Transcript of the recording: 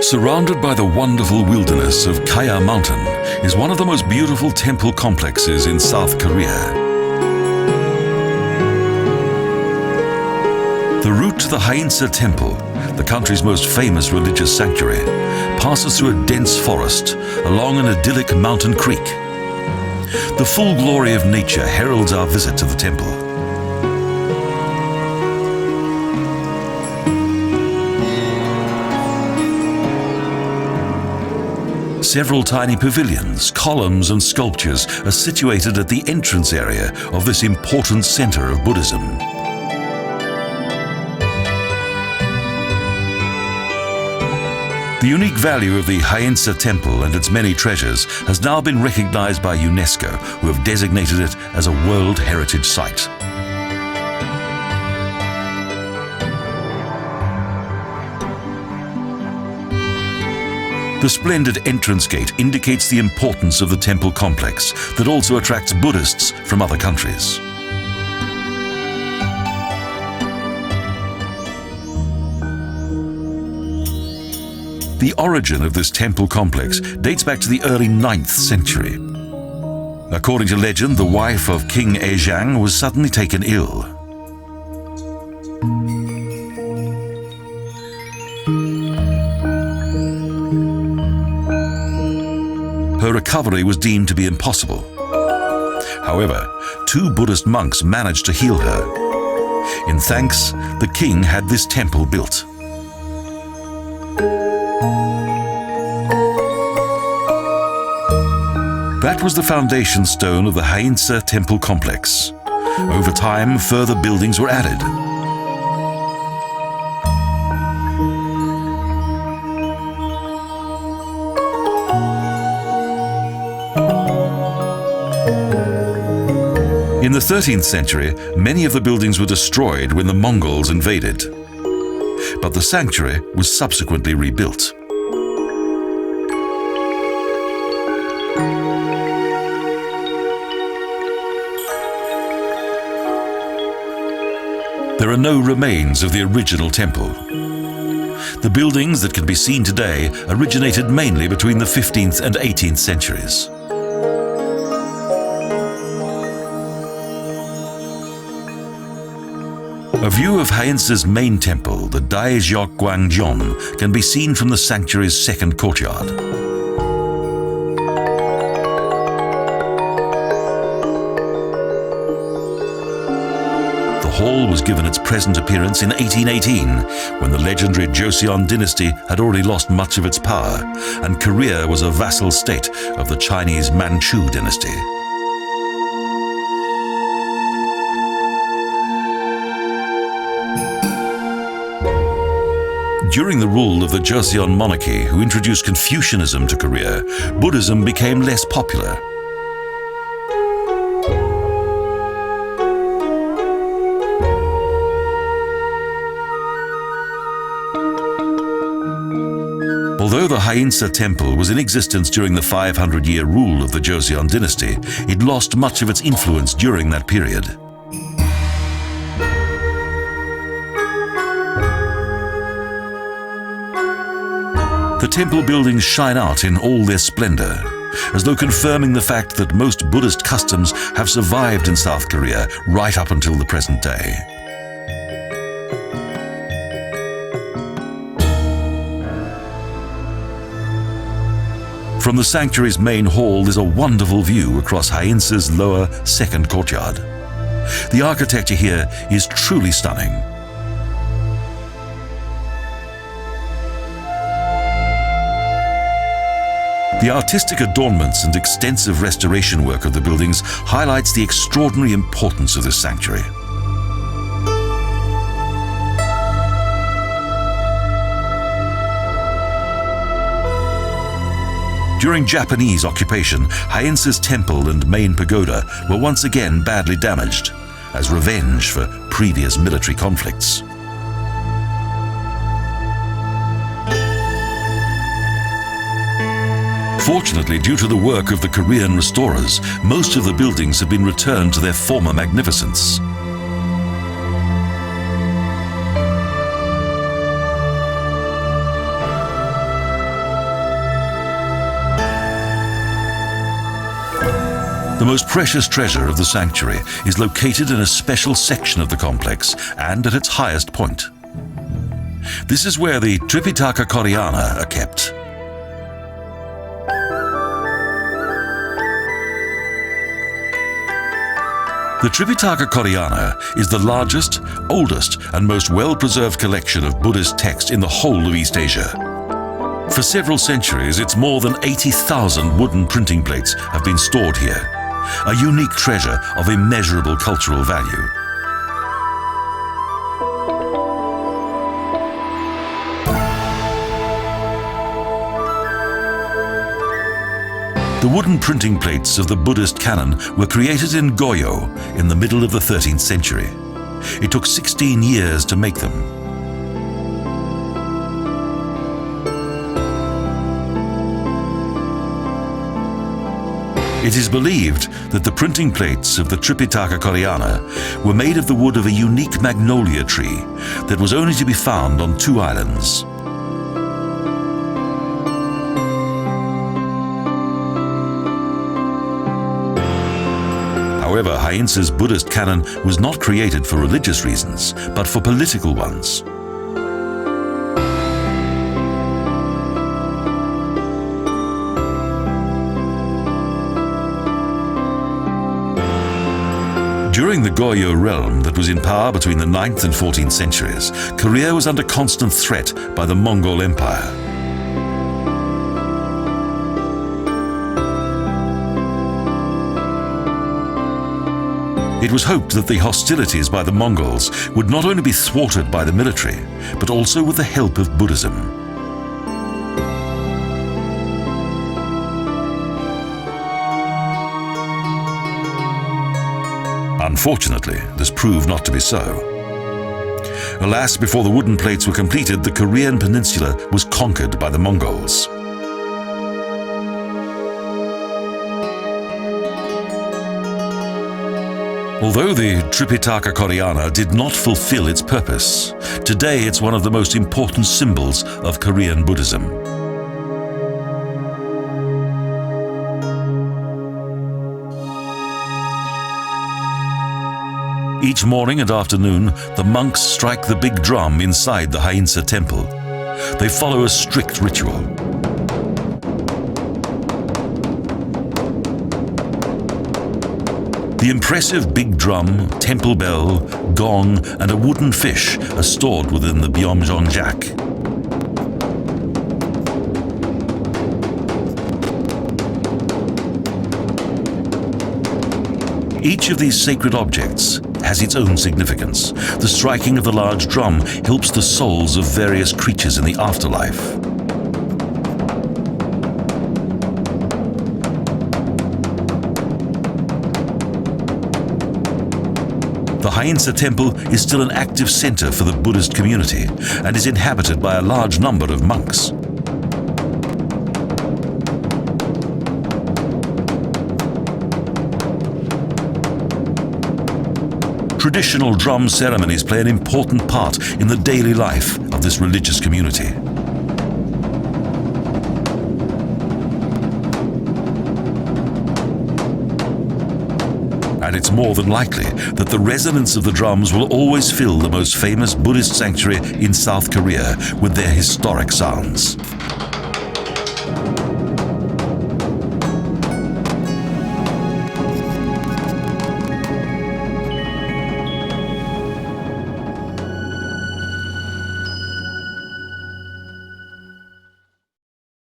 Surrounded by the wonderful wilderness of Kaya Mountain is one of the most beautiful temple complexes in South Korea. The route to the Haeinsa Temple, the country's most famous religious sanctuary, passes through a dense forest along an idyllic mountain creek. The full glory of nature heralds our visit to the temple. Several tiny pavilions, columns and sculptures are situated at the entrance area of this important center of Buddhism. The unique value of the Haeinsa Temple and its many treasures has now been recognized by UNESCO, who have designated it as a World Heritage Site. The splendid entrance gate indicates the importance of the temple complex that also attracts Buddhists from other countries. The origin of this temple complex dates back to the early 9th century. According to legend, the wife of King Ejiang was suddenly taken ill. Her recovery was deemed to be impossible. However, 2 Buddhist monks managed to heal her. In thanks, the king had this temple built. That was the foundation stone of the Haeinsa Temple complex. Over time, further buildings were added. In the 13th century, many of the buildings were destroyed when the Mongols invaded. But the sanctuary was subsequently rebuilt. There are no remains of the original temple. The buildings that can be seen today originated mainly between the 15th and 18th centuries. A view of Haeinsa's main temple, the Daejeokgwangjeon, can be seen from the sanctuary's second courtyard. The hall was given its present appearance in 1818, when the legendary Joseon dynasty had already lost much of its power, and Korea was a vassal state of the Chinese Manchu dynasty. During the rule of the Joseon monarchy, who introduced Confucianism to Korea, Buddhism became less popular. Although the Haeinsa Temple was in existence during the 500-year rule of the Joseon dynasty, it lost much of its influence during that period. The temple buildings shine out in all their splendor, as though confirming the fact that most Buddhist customs have survived in South Korea right up until the present day. From the sanctuary's main hall is a wonderful view across Haeinsa's lower second courtyard. The architecture here is truly stunning. The artistic adornments and extensive restoration work of the buildings highlights the extraordinary importance of this sanctuary. During Japanese occupation, Haeinsa's temple and main pagoda were once again badly damaged, as revenge for previous military conflicts. Fortunately, due to the work of the Korean restorers, most of the buildings have been returned to their former magnificence. The most precious treasure of the sanctuary is located in a special section of the complex and at its highest point. This is where the Tripitaka Koreana are kept. The Tripitaka Koreana is the largest, oldest, and most well-preserved collection of Buddhist texts in the whole of East Asia. For several centuries, its more than 80,000 wooden printing plates have been stored here, a unique treasure of immeasurable cultural value. The wooden printing plates of the Buddhist canon were created in Goyo in the middle of the 13th century. It took 16 years to make them. It is believed that the printing plates of the Tripitaka Koreana were made of the wood of a unique magnolia tree that was only to be found on 2 islands. However, Haeinsa's Buddhist canon was not created for religious reasons, but for political ones. During the Goryeo realm that was in power between the 9th and 14th centuries, Korea was under constant threat by the Mongol Empire. It was hoped that the hostilities by the Mongols would not only be thwarted by the military, but also with the help of Buddhism. Unfortunately, this proved not to be so. Alas, before the wooden plates were completed, the Korean peninsula was conquered by the Mongols. Although the Tripitaka Koreana did not fulfill its purpose, today it's one of the most important symbols of Korean Buddhism. Each morning and afternoon, the monks strike the big drum inside the Haeinsa Temple. They follow a strict ritual. The impressive big drum, temple bell, gong, and a wooden fish are stored within the Byomjongjak. Each of these sacred objects has its own significance. The striking of the large drum helps the souls of various creatures in the afterlife. The Haeinsa Temple is still an active center for the Buddhist community and is inhabited by a large number of monks. Traditional drum ceremonies play an important part in the daily life of this religious community. And it's more than likely that the resonance of the drums will always fill the most famous Buddhist sanctuary in South Korea with their historic sounds.